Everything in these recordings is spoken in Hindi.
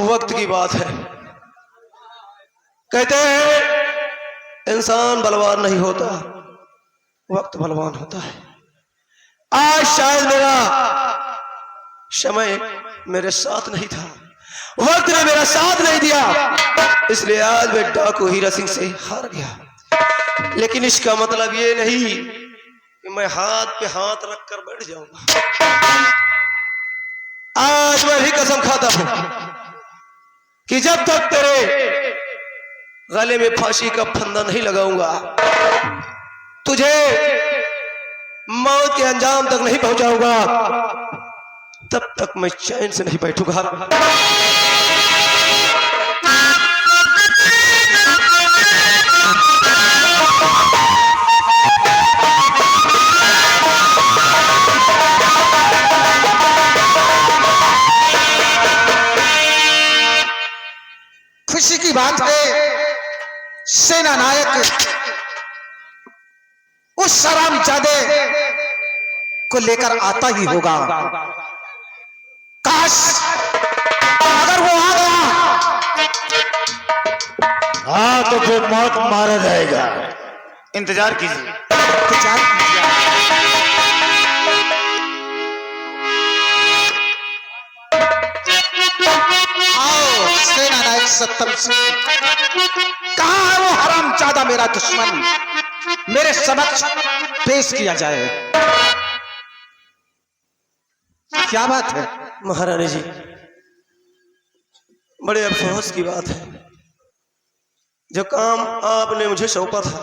वक्त की बात है। कहते हैं इंसान बलवान नहीं होता, वक्त बलवान होता है। आज शायद मेरा समय मेरे साथ नहीं था, वक्त ने मेरा साथ नहीं दिया, इसलिए आज मैं डाकू हीरा सिंह से हार गया। लेकिन इसका मतलब ये नहीं कि मैं हाथ पे हाथ रखकर बैठ जाऊंगा। आज मैं भी कसम खाता हूं कि जब तक तेरे गले में फांसी का फंदा नहीं लगाऊंगा, तुझे मौत के अंजाम तक नहीं पहुंचाऊंगा, तब तक मैं चैन से नहीं बैठूंगा। खुशी की बात है, सेना नायक उस शरामजादे को लेकर आता ही होगा। काश अगर वो आ गया। हाँ तो फिर मौत मारा जाएगा, इंतजार कीजिए। इंतजार कीजिए। आओ सेना नायक सत्तम सिंह, कहां है वो हरामजादा मेरा दुश्मन, मेरे समक्ष पेश किया जाए। क्या बात है महारानी जी, बड़े अफसोस की बात है, जो काम आपने मुझे सौंपा था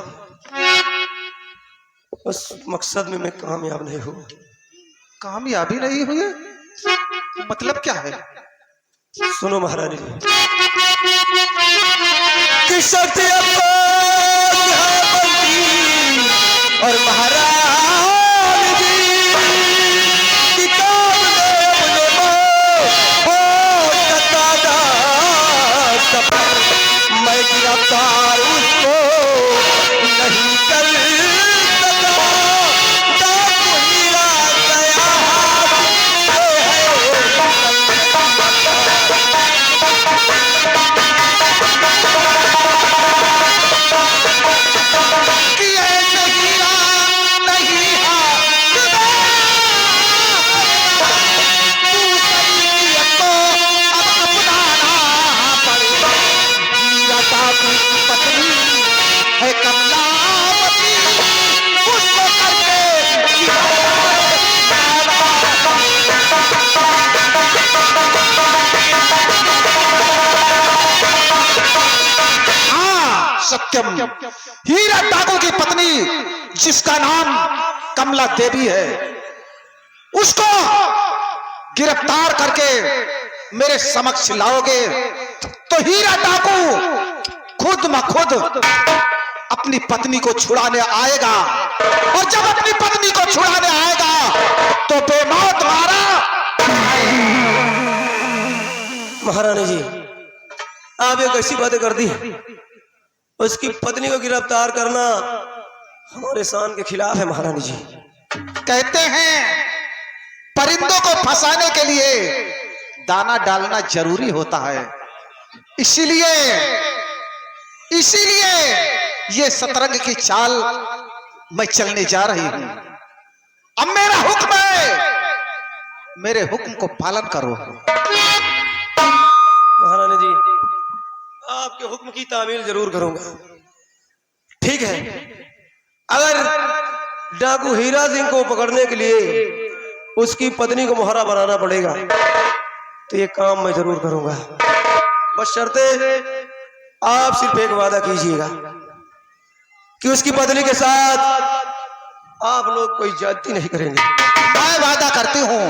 उस मकसद में मैं कामयाब नहीं हुआ। कामयाबी नहीं हुई? मतलब क्या है? सुनो महारानी जी, कि शक्ति और महारानी जी की काम मैं गिरफ्तार उसको नहीं कर सका। डाकू हीरा गया कि ऐसे हीरा नहीं पत्नी है कमलावती, उसको करके हाँ सत्यम, हीरा डाकू की पत्नी जिसका नाम कमला देवी है, उसको गिरफ्तार करके मेरे समक्ष लाओगे तो हीरा डाकू खुद म खुद अपनी पत्नी को छुड़ाने आएगा, और जब अपनी पत्नी को छुड़ाने आएगा तो बेमौत मारा। महारानी जी, आप एक ऐसी बातें कर दी, उसकी पत्नी को गिरफ्तार करना हमारे शान के खिलाफ है। महारानी जी, कहते हैं परिंदों को फंसाने के लिए दाना डालना जरूरी होता है, इसीलिए ये शतरंज की चाल मैं चलने जा रही हूं। अब मेरा हुक्म है, मेरे हुक्म को पालन करो। महारानी जी, आपके हुक्म की तामील जरूर करूंगा। ठीक है, अगर डाकू हीरा सिंह को पकड़ने के लिए उसकी पत्नी को मोहरा बनाना पड़ेगा तो ये काम मैं जरूर करूंगा। बस शर्ते आप सिर्फ एक वादा कीजिएगा कि उसकी पत्नी के साथ आप लोग कोई ज्यादती नहीं करेंगे। मैं वादा करती हूं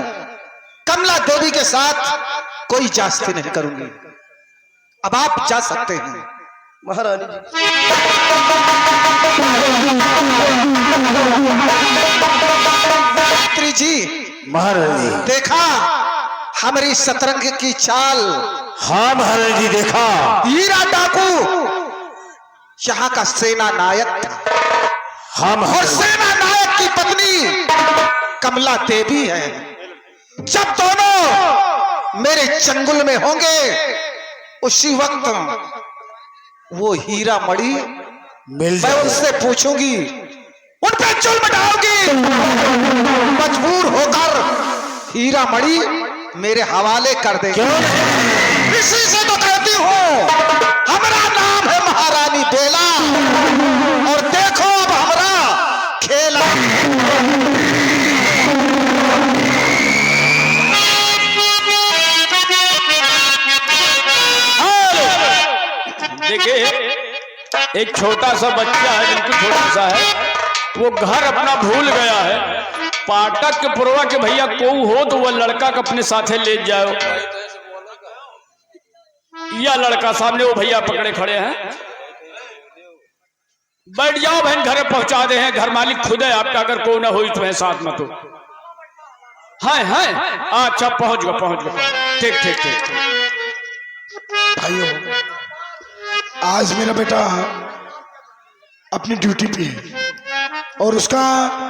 कमला देवी के साथ कोई ज्यादती नहीं करूंगी। अब आप जा सकते हैं। महारानी जी, मंत्री जी, महारानी देखा हमारी शतरंज की चाल? हाँ महारानी जी देखा। हीरा डाकू यहाँ का सेना नायक था, हाँ और महारानी। सेना नायक की पत्नी कमला देवी है। जब दोनों मेरे चंगुल में होंगे उसी वक्त वो हीरा मणि मिल मैं जाएगा। उनसे पूछूंगी, उन पे जुल्म ढाओगी, मजबूर होकर हीरा मणि मेरे हवाले कर दे। इसी से तो कहती हूँ हमारा नाम है महारानी बेला, और देखो अब हमारा खेला। देखिए, एक छोटा सा बच्चा है, बिल्कुल छोटा सा है, वो घर अपना भूल गया है। पाठक के पुरवा के भैया को हो तो वह लड़का को अपने साथे ले जाओ। या लड़का सामने वो भैया पकड़े खड़े हैं, बैठ जाओ बहन, घर पहुंचा दे हैं, घर मालिक खुद है आपका, अगर को ना हो तुम्हें साथ में तो है। अच्छा पहुंच गया। ठीक ठीक ठीक। भाइयों, आज मेरा बेटा अपनी ड्यूटी पे है और उसका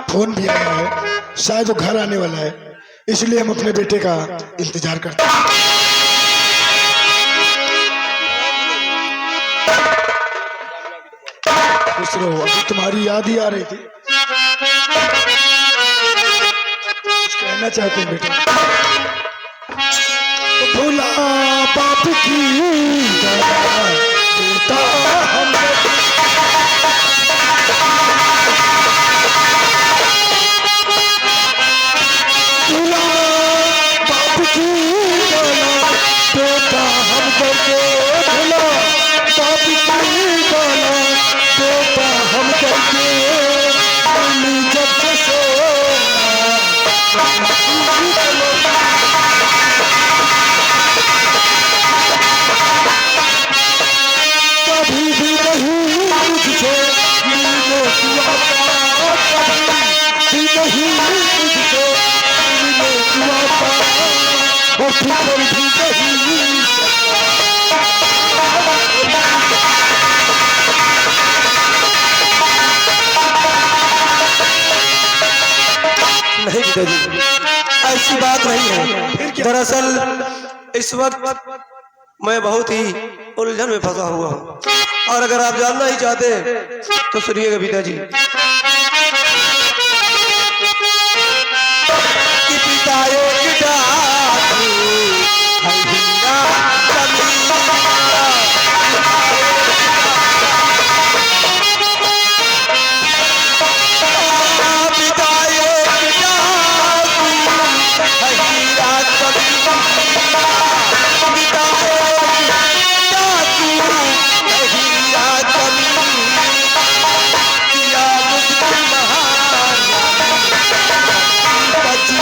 फोन भी आया है, शायद वो घर आने वाला है, इसलिए हम अपने बेटे का इंतजार करते हैं। खुश रहो, अभी तुम्हारी याद ही आ रही थी। कुछ कहना चाहते हैं बेटा? तो भोला बाप की दया, बेटा हम भोला बाप की दया, बेटा हम करके भोला बाप की दया, बेटा हम करके अम्मी जब से कभी भी नहीं मुझसे मिलने की आता, कभी भी नहीं मुझसे मिलने की आता, और फिक्र भी नहीं नहीं पिताजी, ऐसी बात नहीं है। दरअसल इस वक्त मैं बहुत ही उलझन में फंसा हुआ हूँ, और अगर आप जानना ही चाहते तो सुनिएगा पिताजी। कि पिता एक डाकू है हीरा कमीना, पिता एक डाकू है हीरा कमीना, पिता एक डाकू है हीरा कमीना, किया मुझको महारानी बची।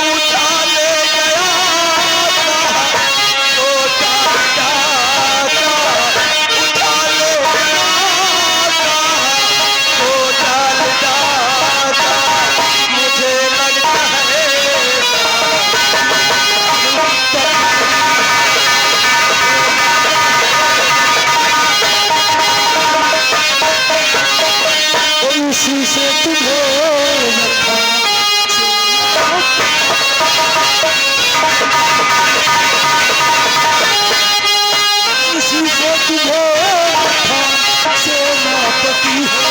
उठा ले गया सोचा जाता, उठा ले गया सोचा जाता, मुझे लगता है इसी से तुम्हें रखा, इसी से तुम्हें रखा, सेनापति हो,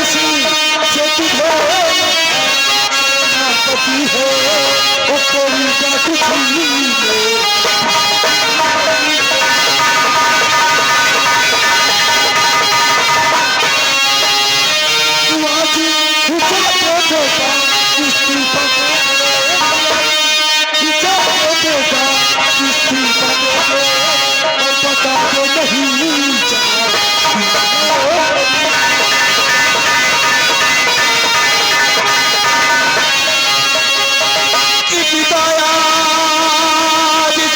इसी से तुम्हें रखा, सेनापति हो, वो कोई का कुछ नहीं कि पिताया जिस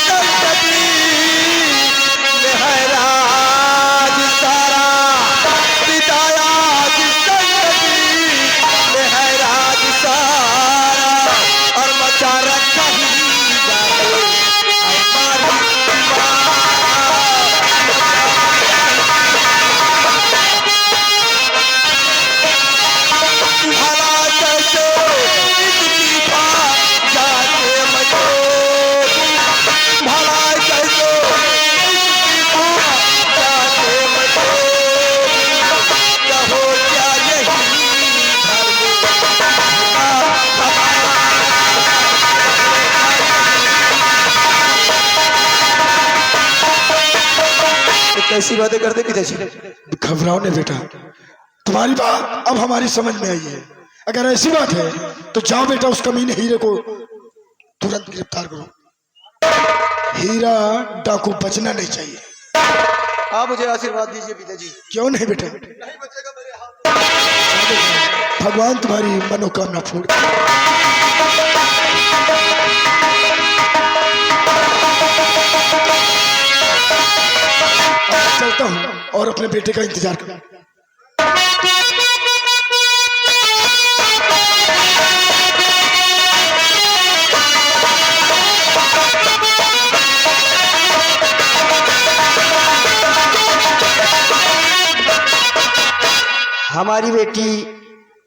कैसी बातें करते पिताजी? घबराओ नहीं बेटा, तुम्हारी बात अब हमारी समझ में आई है। अगर ऐसी बात है तो जाओ बेटा, उस कमीने हीरे को तुरंत गिरफ्तार करो। हीरा डाकू बचना नहीं चाहिए। आप मुझे आशीर्वाद दीजिए पिताजी। क्यों नहीं बेटा, नहीं बचेगा मेरे हाथ। भगवान तुम्हारी मनोकामना पूर्ण। अब चलता हूँ और अपने बेटे का इंतजार करूँ। हमारी बेटी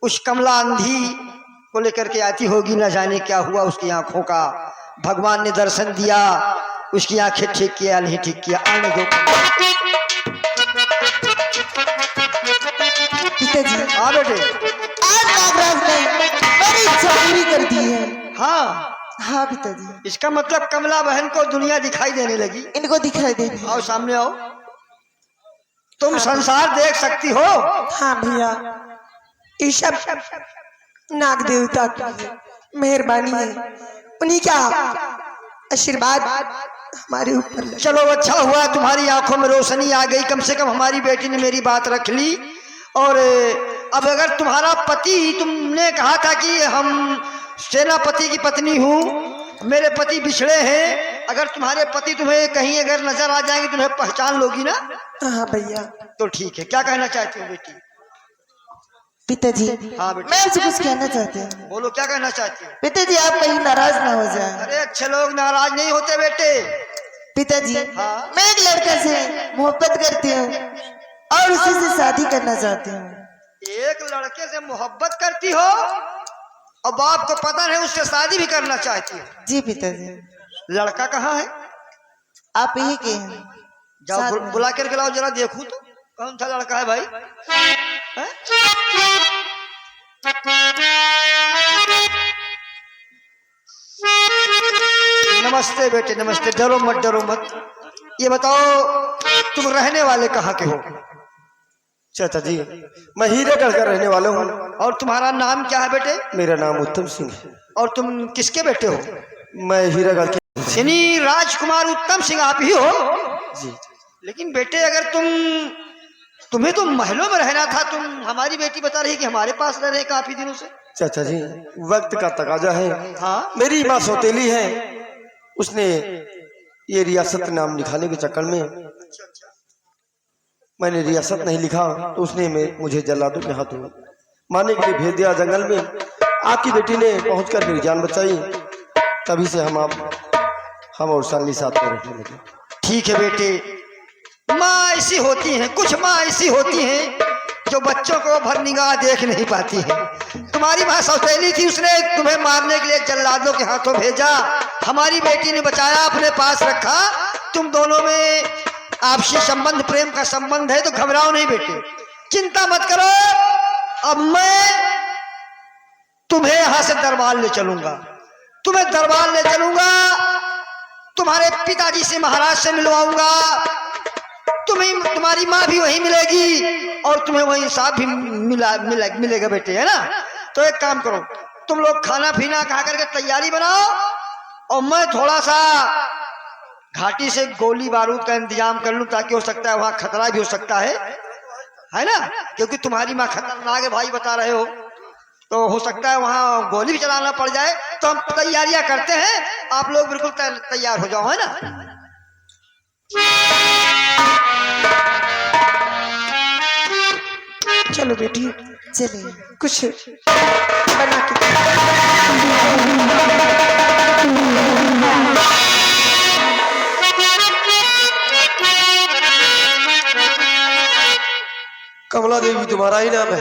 उस कमला अंधी को लेकर के आती होगी, न जाने क्या हुआ उसकी आंखों का। भगवान ने दर्शन दिया, उसकी आंखें ठीक किया नहीं ठीक किया। आने दो पिताजी, हाँ बेटे। आज नागराज ने बड़ी चोरी कर दी है। हाँ हाँ पिताजी, इसका मतलब कमला बहन को दुनिया दिखाई देने लगी। इनको दिखाई दे रही है। आओ सामने आओ, तुम संसार देख सकती हो। हाँ भैया, ये सब नाग देवता की मेहरबानी है, उन्हीं का आशीर्वाद हमारे ऊपर लगा। चलो अच्छा हुआ तुम्हारी आंखों में रोशनी आ गई, कम से कम हमारी बेटी ने मेरी बात रख ली। और अब अगर तुम्हारा पति, तुमने कहा था कि हम सेनापति की पत्नी हूँ, मेरे पति बिछड़े हैं, अगर तुम्हारे पति तुम्हें कहीं अगर नजर आ जाएंगे तुम्हें पहचान लोगी ना? हाँ भैया। तो ठीक है, क्या कहना चाहती हो बेटी? पिताजी, हाँ बेटा। मैं आपसे कुछ कहना चाहती हूँ। बोलो क्या कहना चाहती हो? पिताजी, आप कहीं नाराज ना हो जाए। अरे अच्छे लोग नाराज नहीं होते बेटे। पिताजी, हाँ? मैं एक लड़का से मोहब्बत करती हूँ और उसी से शादी करना चाहती हूँ। एक लड़के से मोहब्बत करती हो और बाप को पता नहीं उससे शादी भी करना चाहती हो? जी पिताजी। लड़का कहाँ है? आप ही के हैं। जाओ साथ में। बुला करके लाओ जरा, देखूं तो कौन सा लड़का है भाई। हैं? नमस्ते बेटे, नमस्ते। डरो मत, डरो मत। ये बताओ तुम रहने वाले कहाँ के हो? चाचा जी, मैं हीरागढ़ का रहने वाला हूँ। और तुम्हारा नाम क्या है बेटे? मेरा नाम उत्तम सिंह है। और तुम किसके बेटे हो? मैं हीरागढ़ के। श्री राजकुमार उत्तम सिंह आप ही हो? जी। लेकिन बेटे अगर तुम्हें तो महलों में रहना था, तुम हमारी बेटी बता रही कि हमारे पास रह रहे काफी दिनों से। चाचा जी, वक्त का तकाजा है। हाँ? मेरी माँ सौतेली है, उसने ये रियासत नाम लिखाने के चक्कर में मैंने रियासत नहीं लिखा तो उसने मुझे जल्लादों के हाथों मारने के लिए भेज दिया जंगल में। आपकी बेटी ने पहुंचकर मेरी जान बचाई, तभी से हम और साली साथ में रहने लगे। ठीक है बेटे, माँ ऐसी होती हैं, कुछ माँ ऐसी होती हैं जो बच्चों को भर निगाह देख नहीं पाती हैं। तुम्हारी माँ सौतेली थी, उसने तुम्हें मारने के लिए जल्लादों के हाथों भेजा, हमारी बेटी ने बचाया, अपने पास रखा। तुम दोनों में आपसी संबंध, प्रेम का संबंध है, तो घबराओ नहीं बेटे, चिंता मत करो। अब मैं तुम्हें यहां से दरबार ले चलूंगा, तुम्हें दरबार ले चलूंगा, तुम्हारे पिताजी से, महाराज से मिलवाऊंगा, तुम्हारी माँ भी वहीं मिलेगी और तुम्हें वहीं इंसाफ भी मिलेगा बेटे, है ना? तो एक काम करो, तुम लोग खाना पीना खा करके तैयारी बनाओ और मैं थोड़ा सा घाटी से गोली बारूद का इंतजाम कर लूं, ताकि हो सकता है वहां खतरा भी हो सकता है ना? क्योंकि तुम्हारी माँ खतरनाक है भाई, बता रहे हो, तो हो सकता है वहां गोली भी चलाना पड़ जाए। तो हम तैयारियां करते हैं, आप लोग बिल्कुल तैयार हो जाओ, है ना? चलो बेटी, चलिए कुछ बना के। कमला देवी तुम्हारा ही नाम है?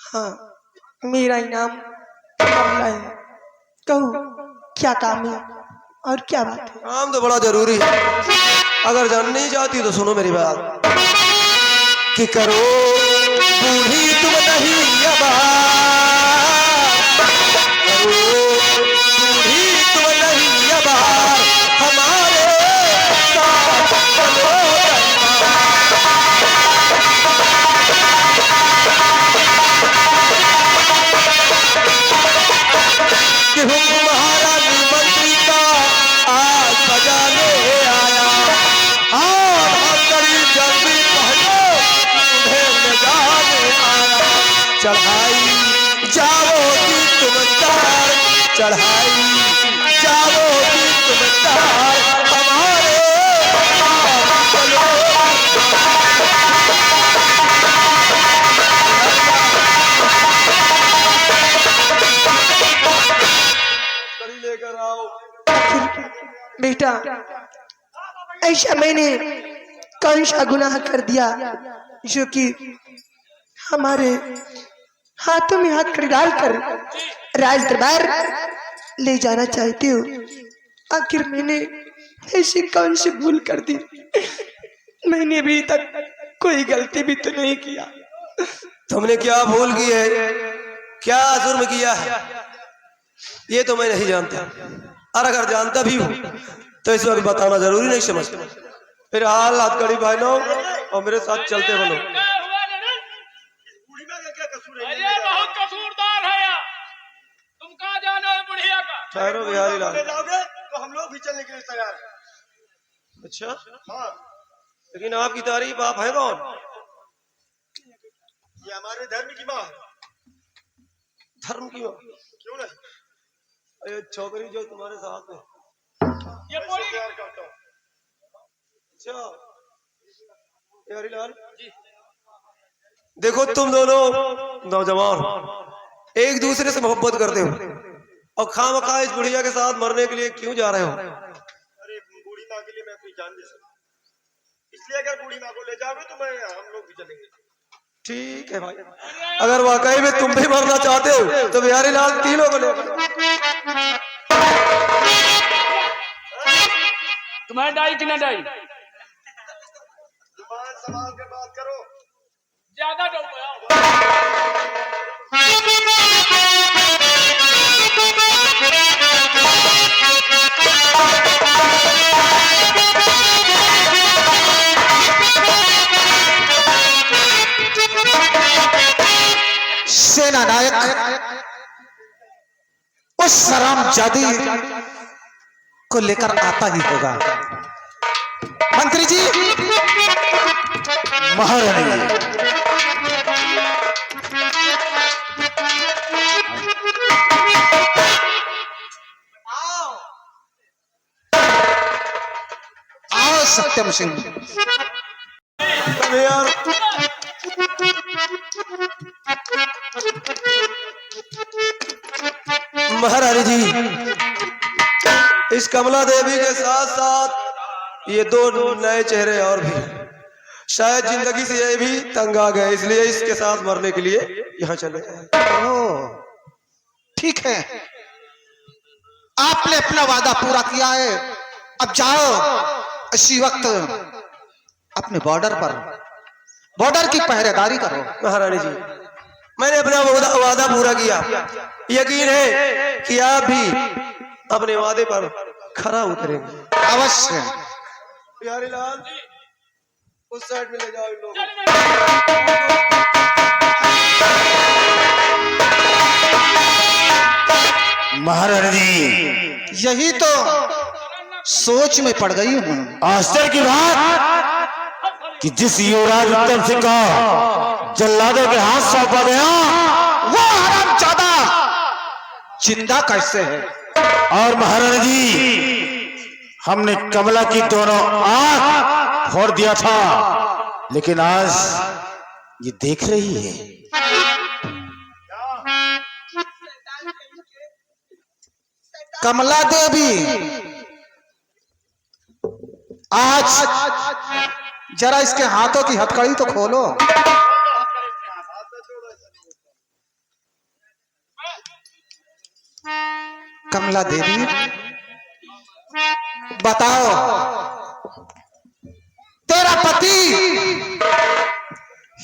हाँ, मेरा ही नाम कमला है। कहो क्या काम है और क्या बात है? काम तो बड़ा जरूरी है, अगर जानना नहीं चाहती तो सुनो मेरी बात। कि करो बूढ़ी तुम नहीं अबा, करो बूढ़ी तुम नहीं अबा, हमारे साथ चढ़ाई जाओगी तुम तार, चढ़ाई जाओगी तुम तार हमारे लेकर आओ। बेटा ऐसा मैंने कौन सा गुनाह कर दिया जो कि हमारे हाथों में हाथ खड़ी डालकर राज दरबार ले जाना चाहते हो? आखिर मैंने ऐसी कौन सी भूल कर दी? मैंने अभी तक कोई गलती भी तो नहीं किया। तुमने क्या भूल की है, क्या जुर्म किया है, ये तो मैं नहीं जानता। और अगर जानता भी हूं तो इस वक्त बताना जरूरी नहीं समझता। फिर हाल हथकड़ी बहनों और मेरे साथ चलते बनो। अरे बहुत कसूरदार है यार, तुम कहाँ जाना है बुढ़िया का? ठहरो बिहारी लाल। जाओगे तो हम लोग भी चलने के लिए तैयार हैं। अच्छा हाँ, लेकिन आपकी तारीफ आप है कौन? ये हमारे धर्म की माँ है। धर्म की माँ? क्यों नहीं? अरे छोकरी जो तुम्हारे साथ है ये बोली प्यार करता हूँ। अच्छा बिहारी लाल, देखो तुम दोनों नौजवान हो, एक दूसरे से मोहब्बत करते हो और खामखा इस बुढ़िया के साथ मरने के लिए क्यों जा रहे हो? अरे बूढ़ी माँ के लिए मैं कोई जान दे सकता, इसलिए अगर बूढ़ी माँ को ले जाओगे तो हम लोग भी चलेंगे। ठीक है भाई, अगर वाकई में तुम भी मरना चाहते हो तो बिहारी लाल तीनों को ले। तुम्हें डाई कि ना डाई? जुबान संभाल के बात करो। ज्यादा डूब गया। सेना नायक उस हरामजादी को लेकर आता ही होगा। मंत्री जी, महारानी आओ सत्यम सिंह। यार महारानी जी, इस कमला देवी के साथ साथ ये दो नए चेहरे और भी हैं। शायद जिंदगी से ये भी तंग आ गए, इसलिए इसके साथ मरने के लिए यहाँ चले आए। ओह, ठीक है, आपने अपना वादा पूरा किया है। अब जाओ, इसी वक्त अपने बॉर्डर की पहरेदारी करो। महारानी जी, मैंने अपना वादा पूरा किया। यकीन है कि आप भी अपने वादे पर खरा उतरेंगे। अवश्य। बिहारी लाल, उस साइड में ले जाओ इन लोगों। महारानी जी, यही तो सोच में पड़ गई हूँ। आश्चर्य की बात कि जिस युवराज उत्तम सिंह को जल्लादों के हाथ सौंपा गया, वो हरामजादा जिंदा कैसे है? और महारानी जी, हमने कमला की दोनों आंख फोड़ दिया था, लेकिन आज ये देख रही है। कमला देवी, आज जरा इसके हाथों की हथकड़ी तो खोलो। कमला देवी, बताओ, तेरा पति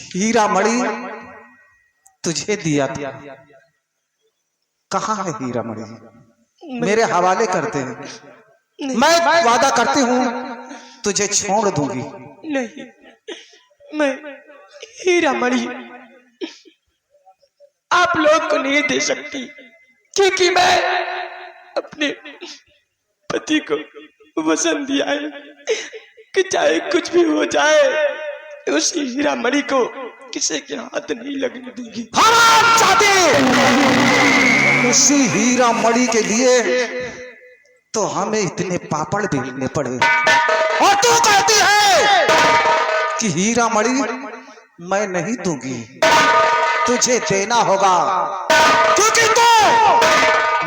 हीरा मणि तुझे दिया था, कहाँ है हीरा मणि? मेरे हवाले करते हैं। मैं वादा करती हूँ तुझे छोड़ दूंगी। नहीं, मैं हीरा मणि आप लोग को नहीं दे सकती, क्योंकि मैं अपने पति को वचन दिया है कि चाहे कुछ भी हो जाए, उस हीरा मणि को किसी के हाथ नहीं लगने देंगी। हराम जाते उसी हीरा मणि के लिए तो हमें इतने पापड़ बेलने पड़े, और तू कहती है कि हीरा मणि मैं नहीं दूंगी, तुझे देना होगा, क्योंकि तू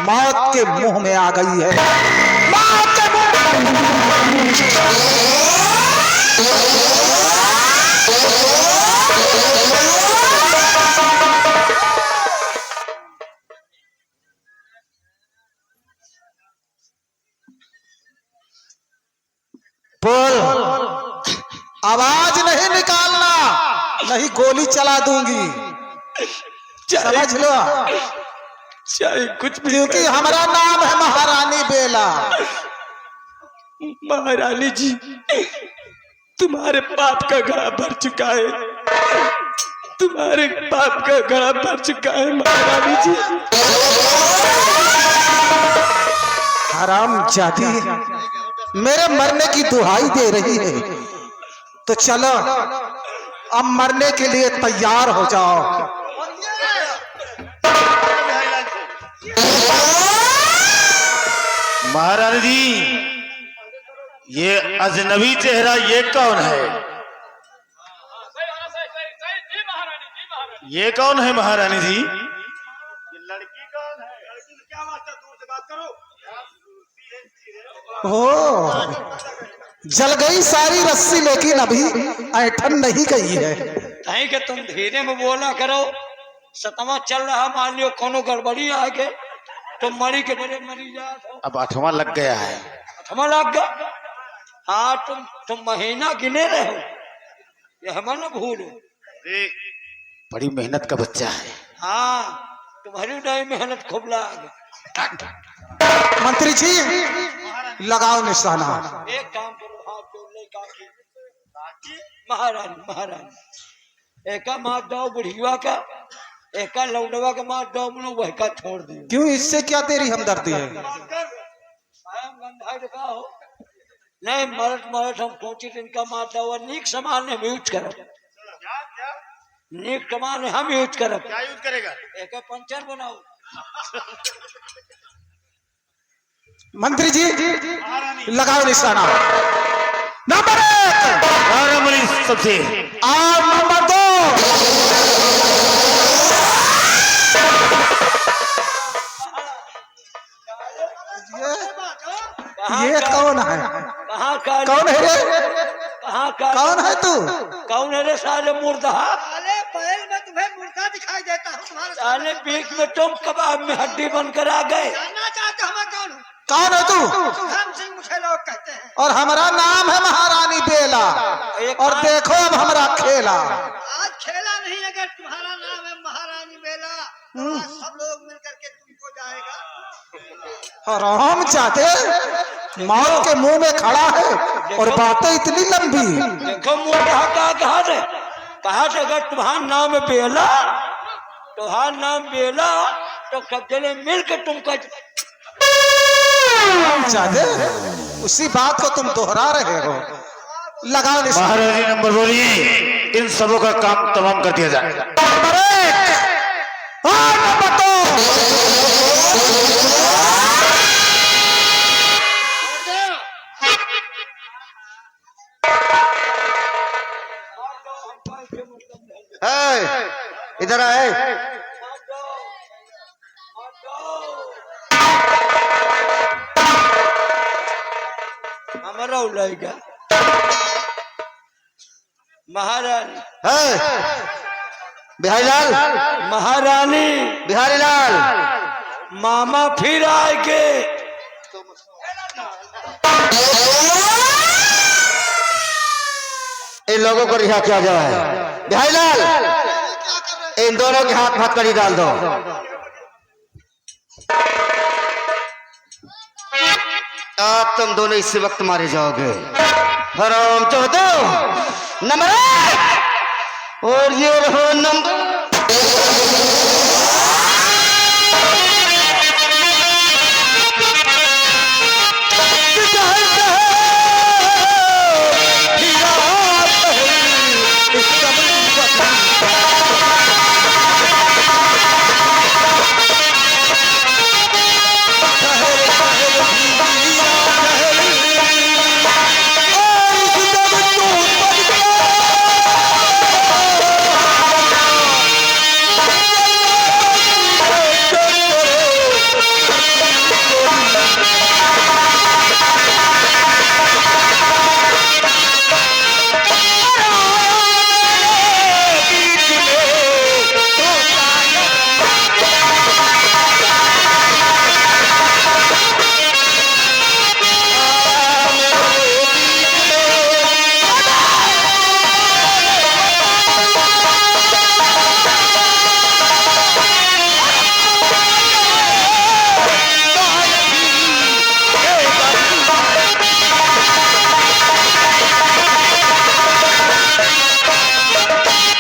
मौत के मुंह में आ गई है। मौत के बोल, आवाज नहीं निकालना, नहीं गोली चला दूंगी, समझ लो। चाहे कुछ भी, क्योंकि हमारा नाम है महारानी बेला। महारानी जी, तुम्हारे पाप का घड़ा भर चुका है, तुम्हारे पाप का घड़ा भर चुका है महारानी जी। हराम जाती मेरे मरने की दुहाई दे रही है, तो चलो अब मरने के लिए तैयार हो जाओ। महारानी जी, ये अजनबी चेहरा ये कौन है? ये कौन है महारानी जी? ये लड़की कौन है? लड़की से क्या बात है? दूर से बात करो। हो जल गई सारी रस्सी, लेकिन अभी ऐठन नहीं गई है। कहीं के तुम धीरे में बोला करो, सतमा चल रहा, मान लियो कोनो गड़बड़ी आ गए तो मरी के डरे मरी जाओ। अब 8वां लग गया है। अठमा लग गया। हाँ, तुम महीना गिने रहे हो, ये हमें न भूलो। बड़ी मेहनत का बच्चा है। हाँ, तुम्हारी नहीं मेहनत खूब लाग। मंत्री जी लगाओ निशाना। एक काम करो, हाथ जोड़ ले काकी। महारानी महारानी, एका मार दो बुढ़िया का, एका लौंडवा का मार दो, वह का छोड़ दियो। क्यों, इससे क्या तेरी हमदर्दी है? नहीं मरत हम पहुंची इनका मार दो, नीक सामान हम यूज करब, नीक सामान हम यूज करब। क्या यूज करेगा? एक पंचर बनाओ। मंत्री जी लगाओ निशाना। नंबर 1 सबसे और नंबर 2 ये कौन है? कहाँ का कौन है रे? कहाँ का कौन है तू? कौन है रे साले मुर्दा? साले बैल में तुम्हें मुर्गा दिखाई देता है तुम्हारे साले बीच में तुम कबाब में हड्डी बनकर आ गए। जानना चाहते हो मैं कौन हूँ? कौन है तू? सुधम सिंह मुझे लोग कहते हैं। और हमारा नाम है महारानी बेला। और देखो अब हमारा खेला। आज खेला नहीं, अगर तुम्हारा नाम है महारानी बेला तो आज सब लोग मिलकर के तुमको जाएगा। हराम जाते मौत के मुंह में खड़ा है और बातें इतनी लंबी। देखो मुर्दा कहा थे, कहा थे अगर तुम्हारा नाम है बेला, तुम्हारा नाम बेला तो सब जने मिलकर तुमको जादे उसी बात को तुम दोहरा रहे हो। लगाओ निशाना। महारानी नंबर बोलिए, इन सबों का काम तमाम कर दिया जाएगा। नंबर 1 और नंबर 2। इधर आए। हमारा उलाएगा महारानी। बिहारी लाल, महारानी बिहारी लाल, मामा फिर आएंगे। इन लोगों को रिहा किया जाए। बिहारी लाल, इन दोनों के हाथ हथकड़ी डाल दो। आप तुम दोनों इसी वक्त मारे जाओगे। हराम चौधो नंबर 1 और ये रहो नंबर इस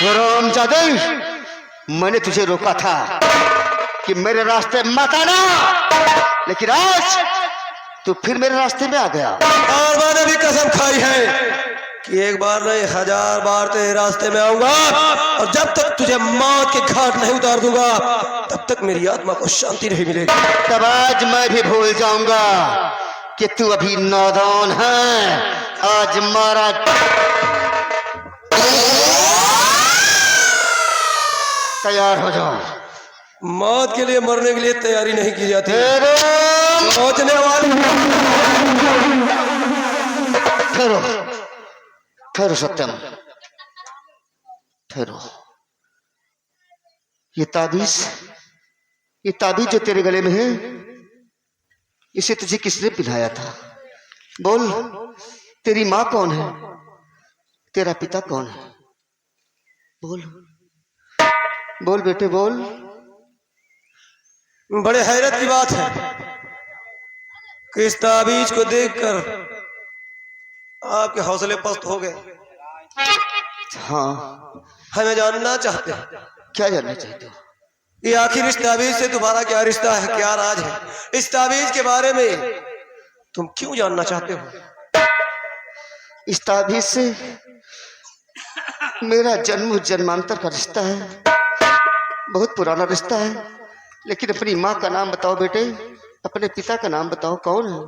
हरामजादे, मैंने तुझे रोका था कि मेरे रास्ते मत आना, लेकिन आज तू फिर मेरे रास्ते में आ गया। और मैंने भी कसम खाई है कि एक बार नहीं 1000 बार तेरे रास्ते में आऊंगा, और जब तक तुझे मौत के घाट नहीं उतार दूंगा तब तक मेरी आत्मा को शांति नहीं मिलेगी। तब आज मैं भी भूल जाऊंगा कि तू अभी नादान है। आज मारा तैयार हो जाओ। मौत के लिए मरने के लिए तैयारी नहीं की जाती, सोचने वाली। ठहरो ठहरो सत्यम, ठहरो। ये ताबीज जो तेरे गले में है, इसे तुझे किसने पिलाया था? बोल, तेरी माँ कौन है? तेरा पिता कौन है? बोल बोल बेटे बोल। बड़े हैरत की बात है कि इस ताबीज को देखकर आपके हौसले पस्त हो गए। हाँ, हमें जानना चाहते हैं। क्या जानना चाहते हो? कि आखिर इस ताबीज से तुम्हारा क्या रिश्ता है, क्या राज है? इस ताबीज के बारे में तुम क्यों जानना चाहते हो? इस ताबीज से मेरा जन्म जन्मांतर का रिश्ता है, बहुत पुराना रिश्ता है। लेकिन अपनी माँ का नाम बताओ बेटे, अपने पिता का नाम बताओ, कौन है?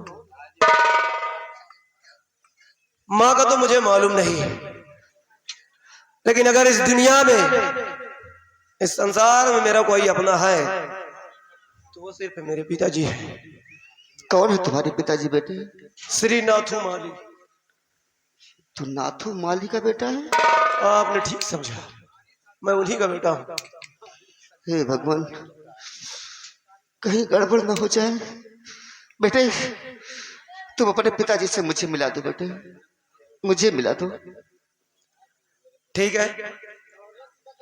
माँ का तो मुझे मालूम नहीं है, लेकिन अगर इस दुनिया में, इस संसार में मेरा कोई अपना है तो वो सिर्फ मेरे पिताजी हैं। कौन है तुम्हारे पिताजी बेटे? श्री नाथू माली। तू नाथू माली का बेटा है? आपने ठीक समझा, मैं उन्हीं का बेटा हूँ। हे भगवान, कहीं गड़बड़ न हो जाए। बेटे, तुम अपने पिताजी से मुझे मिला दो बेटे, मुझे मिला दो। ठीक है,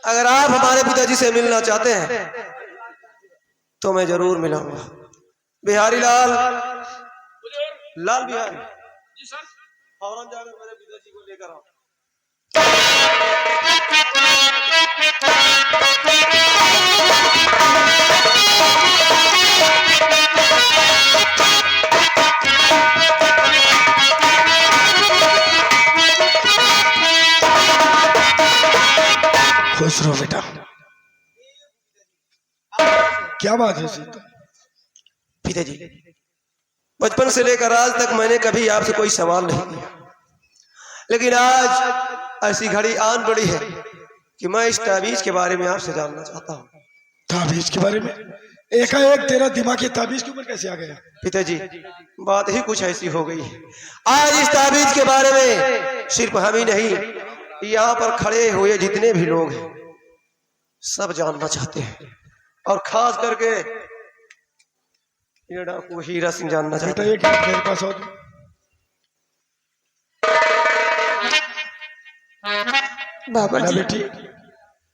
अगर आप हमारे पिताजी से मिलना चाहते हैं तो मैं जरूर मिलाऊंगा। बिहारी लाल, लाल बिहारी जी सर, फौरन जाकर मेरे पिताजी को लेकर आओ। खुश रहो बेटा। क्या बात है सीता? पिताजी, बचपन से लेकर आज तक मैंने कभी आपसे कोई सवाल नहीं किया, लेकिन आज ऐसी घड़ी आन पड़ी है कि मैं इस ताबीज के बारे में आपसे जानना चाहता हूँ। ताबीज के बारे में? एकाएक तेरा दिमाग ये ताबीज के ऊपर कैसे आ गया? पिताजी, बात ही कुछ ऐसी हो गई है। आज इस ताबीज के बारे में सिर्फ हम ही नहीं, यहाँ पर खड़े हुए जितने भी लोग हैं सब जानना चाहते हैं, और खास करके ये डाकू हीरा सिंह जानना चाहते हैं। बेटा, ये मेरे पास आओ। बाबा जी, बेटी,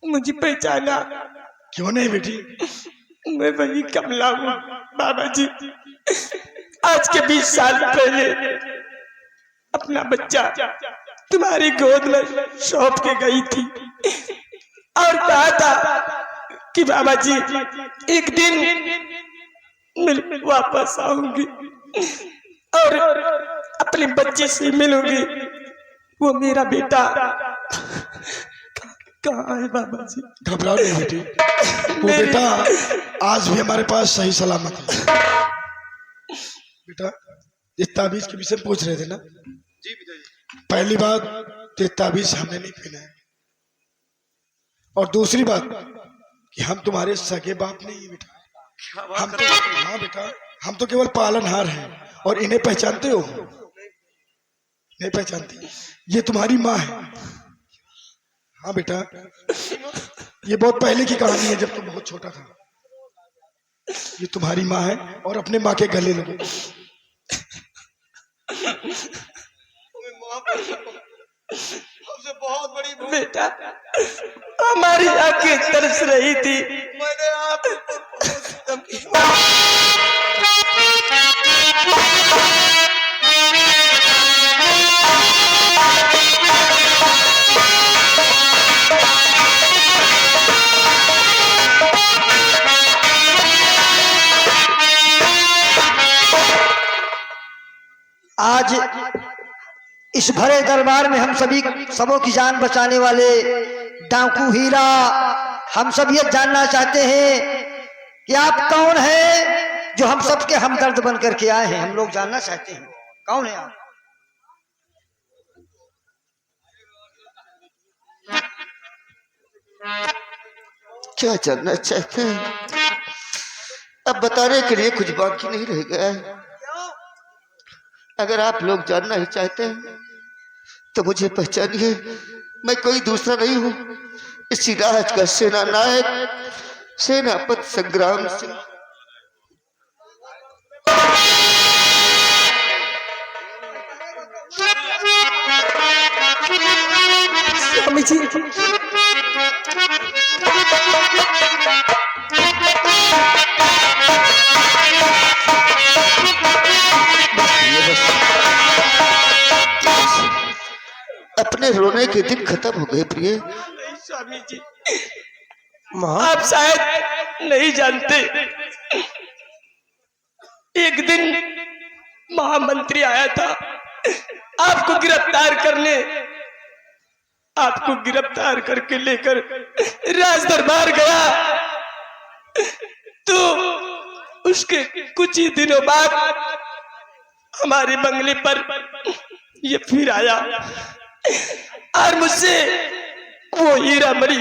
मुझे पहचाना? क्यों नहीं बेटी? मैं वही कमला हूँ बाबा जी। आज के 20 साल पहले अपना बच्चा तुम्हारी गोद में सौंप के गई थी और कहा था कि बाबा जी एक दिन मैं वापस आऊंगी और अपने बच्चे से मिलूंगी। वो मेरा बेटा कहाँ है बाबा जी? घबराओ नहीं बेटी, वो बेटा आज भी हमारे पास सही सलामत है। बेटा, ये ताबीज के विषय पूछ रहे थे ना? जी पिताजी। पहली बात, ये ताबीज हमने नहीं पहना है, और दूसरी बात कि हम तुम्हारे सगे बाप नहीं है बेटा। हम तो, हाँ बेटा, हम तो केवल पालनहार हैं। और इन्हें पहचानते हो? नहीं पहचानती? ये तुम्हारी माँ है। हाँ बेटा, ये बहुत पहले की कहानी है, जब तुम बहुत छोटा था। ये तुम्हारी माँ है और अपने माँ के गले लगो। हमसे बहुत बड़ी भूल। बेटा, हमारी आंखें तरस रही थी। मैंने आपको इस भरे दरबार में हम सभी सबों की जान बचाने वाले डाकू हीरा, हम सब ये जानना चाहते हैं कि आप कौन हैं जो हम सबके हमदर्द बन करके आए हैं। हम लोग जानना चाहते हैं कौन है आप। क्या जानना चाहते हैं? अब बताने के लिए कुछ बाकी नहीं रह गया है। अगर आप लोग जानना ही चाहते हैं तो मुझे पहचानिए, मैं कोई दूसरा नहीं हूं, इसी राज का सेना नायक सेनापति संग्राम सिंह। स्वामी जी, अपने रोने के दिन खत्म हो गए प्रिय। स्वामी जी, आप शायद नहीं जानते, एक दिन महामंत्री आया था आपको गिरफ्तार करने। आपको गिरफ्तार करके लेकर राज दरबार गया तो उसके कुछ ही दिनों बाद हमारे बंगले पर ये फिर आया और मुझसे वो हीरा मणि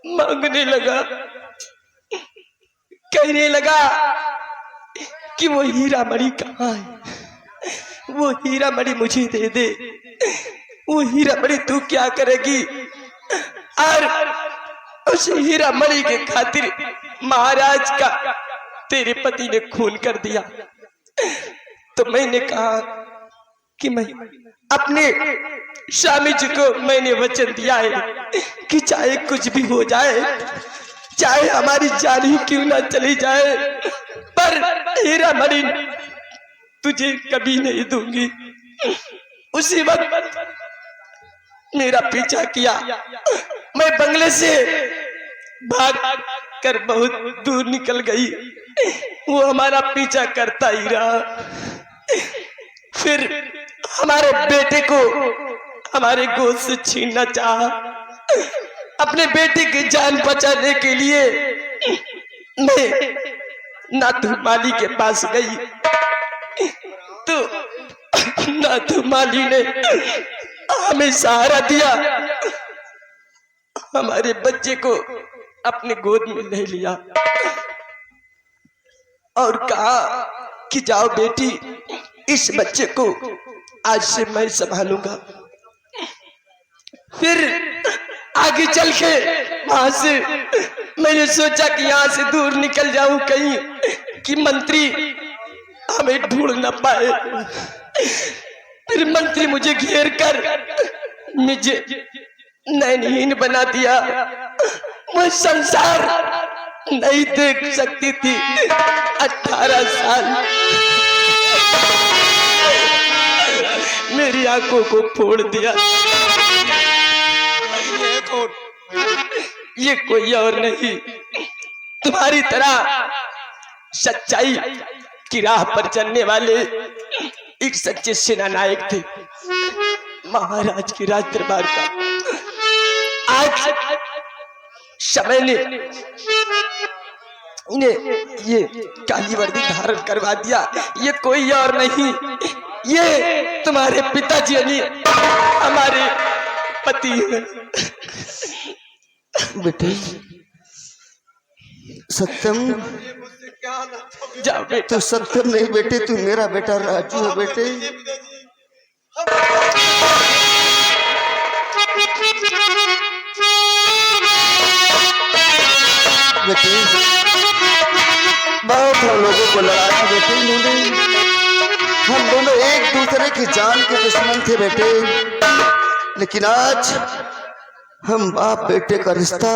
मांगने लगा। कहने लगा कि वो हीरा मणि कहाँ है, वो हीरा मणि मुझे दे दे, वो हीरा मणि तू क्या करेगी। और उस हीरा मणि के खातिर महाराज का तेरे पति ने खून कर दिया। तो मैंने कहा कि मैं अपने स्वामी जी को मैंने वचन दिया है कि चाहे कुछ भी हो जाए, चाहे हमारी जान ही क्यों ना चली जाए, पर हीरा मणि तुझे कभी नहीं दूंगी। उसी वक्त मेरा पीछा किया, मैं बंगले से भाग कर बहुत दूर निकल गई, वो हमारा पीछा करता ही रहा। फिर हमारे बेटे को हमारे गोद से छीनना चाहा। अपने बेटे की जान बचाने के लिए मैं नाथू माली के पास गई तो नाथू माली ने हमें सहारा दिया, हमारे बच्चे को अपने गोद में ले लिया और कहा कि जाओ बेटी, इस बच्चे को आज से मैं संभालूंगा। फिर आगे चल के वहां से मैंने सोचा कि यहाँ से दूर निकल जाऊं कहीं कि मंत्री हमें ढूंढ न पाए। फिर मंत्री मुझे घेर कर मुझे नैनहीन बना दिया, मैं संसार नहीं देख सकती थी। 18 साल मेरी आंखों को फोड़ दिया। ये कोई और नहीं, तुम्हारी तरह सच्चाई की राह पर चलने वाले एक सच्चे सेना नायक थे महाराज के राज दरबार का। आज समय ने इन्हें ये काली वर्दी धारण करवा दिया। ये कोई और नहीं, ये तुम्हारे पिताजी यानी हमारे पति हैं। बेटे सत्यम, जाओ बेटा। तू सत्यम नहीं बेटे, तू मेरा बेटा राजू है बेटे। बेटे बहुत हम लोगों को लड़ाया बेटे इन्होंने, हम दोनों एक दूसरे की जान के दुश्मन थे बेटे, लेकिन आज हम बाप बेटे का रिश्ता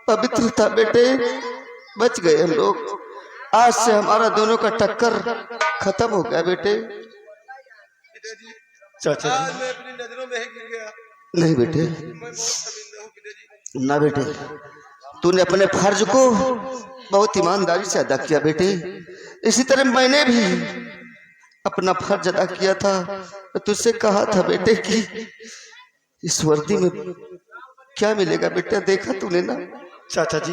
पवित्र था बेटे, बच गए हम लोग। आज से हमारा दोनों का टक्कर खत्म हो गया बेटे। चाचा जी, मैं अपनी नजरों में ही गिर गया। नहीं बेटे, ना बेटे, तूने अपने फर्ज को बहुत ईमानदारी से अदा किया बेटे। इसी तरह मैंने भी अपना फर्ज अदा किया था। तुझसे कहा था बेटे कि इस वर्दी में क्या मिलेगा बेटा, देखा तूने ना। चाचा जी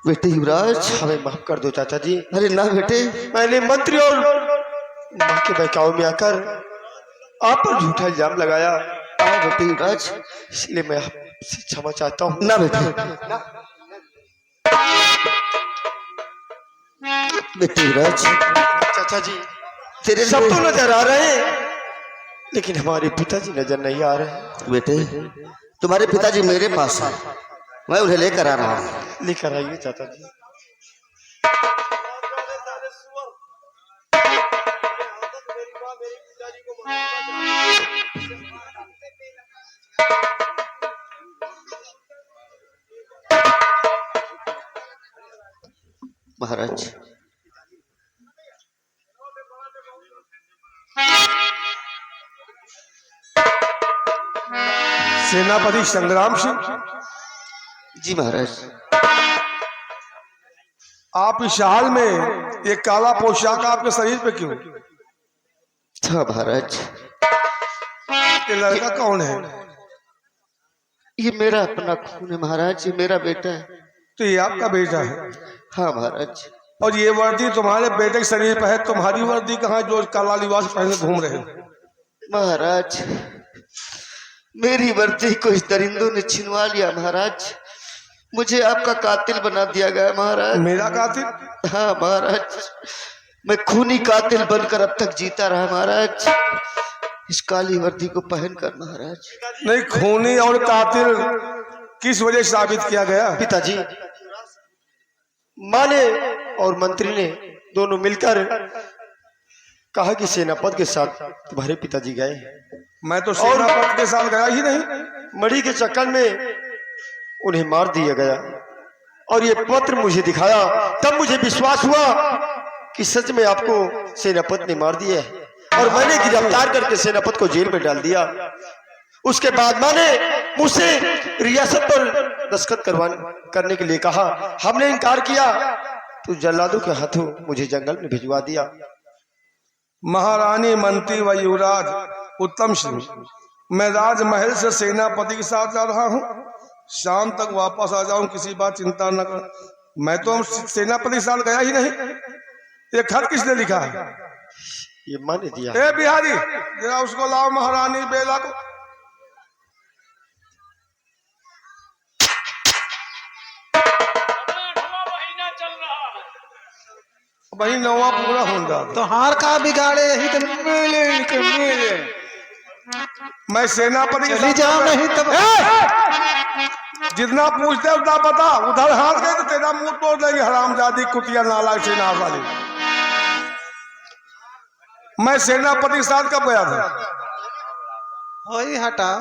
बेटे युवराज, हमें माफ कर दो चाचा जी। अरे ना बेटे, मैंने मंत्री और माँ के बहकावे में आकर आप पर झूठा इल्जाम लगाया। आओ बेटे युवराज। इसलिए मैं आपसे क्षमा चाहता हूँ। ना बेटे, बेटे युवराज, चाचा जी तेरे सब लिए तो नजर आ रहे हैं, लेकिन हमारे पिताजी नजर नहीं आ रहे। बेटे, तुम्हारे पिताजी मेरे पास है, मैं उन्हें लेकर आ रहा हूँ। लेकर आइए चाचा जी। महाराज, सेनापति संग्राम सिंह, जी महाराज। आप इस हाल में ये काला पोशाक आपके शरीर पे क्यों? हाँ महाराज, ये लड़का कौन है? ये मेरा अपना खून है महाराज, ये मेरा बेटा है। तो ये आपका बेटा है, हाँ महाराज। और ये वर्दी तुम्हारे बेटे के शरीर पर है, तुम्हारी वर्दी कहाँ जो काला लिबास पहने घूम रहे हो? महाराज, मेरी वर्दी को इस दरिंदों ने छिनवा लिया महाराज। मुझे आपका कातिल बना दिया गया महाराज। मेरा कातिल? हाँ महाराज, मैं खूनी कातिल बनकर अब तक जीता रहा महाराज, इस काली वर्दी को पहनकर महाराज। नहीं, खूनी और कातिल किस वजह से साबित किया गया? पिताजी, माँ ने और मंत्री ने दोनों मिलकर कहा कि सेनापति के साथ तुम्हारे पिताजी गए। मैं तो सेनापति के साथ गया ही नहीं, मणि के चक्कर में उन्हें मार दिया गया। और ये पत्र मुझे दिखाया, तब मुझे विश्वास हुआ कि सच में आपको सेनापति ने मार दिया है, और मैंने गिरफ्तार करके सेनापति को जेल में डाल दिया। उसके बाद मैंने मुझसे रियासत पर दस्तखत करने के लिए कहा, हमने इनकार किया तो जल्लादों के हाथों मुझे जंगल में भिजवा दिया। महारानी, मंत्री व युवराज उत्तम सिंह, मैं राजमहल से सेनापति के साथ जा रहा हूँ, शाम तक वापस आ जाऊं, किसी बात चिंता न कर। मैं तो सेनापति के साथ गया ही नहीं। ये खत किसने लिखा है? ये माँ ने दिया। ए बिहारी, जरा उसको लाओ, महारानी बेला को। वही नवा पूरा होगा तो हार का बिगाड़े, यही तो मिले। मैं सेनापति के चली साथ जाओ, नहीं तो जितना पूछते उतना बता। उधर हार गए तो तेरा मुंह तोड़ देंगे, हरामजादी, कुतिया, नालायक, सेना वाली। मैं सेनापति के साथ कब गया था? वही हटा।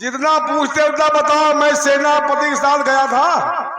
जितना पूछते उतना बताओ। मैं सेनापति के साथ गया था।